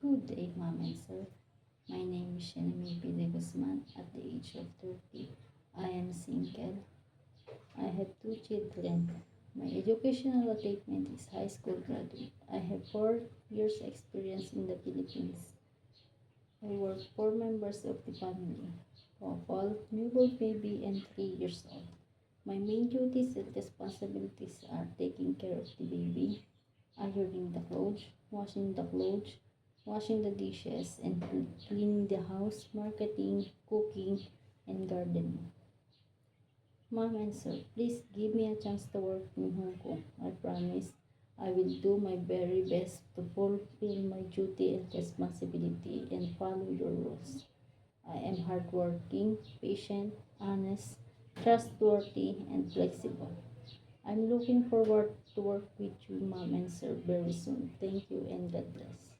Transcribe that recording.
Good day, Mom and Sir. My name is Shanami Pide Guzman. At the age of 30, I am single. I have two children. My educational attainment is high school graduate. I have 4 years experience in the Philippines. I work 4 members of the family. Couple, newborn baby, and 3 years old. My main duties and responsibilities are taking care of the baby, ironing the clothes, washing the dishes, and cleaning the house, marketing, cooking, and gardening. Mom and Sir, please give me a chance to work in Hong Kong. I promise I will do my very best to fulfill my duty and responsibility and follow your rules. I am hardworking, patient, honest, trustworthy, and flexible. I'm looking forward to work with you, Mom and Sir, very soon. Thank you and God bless.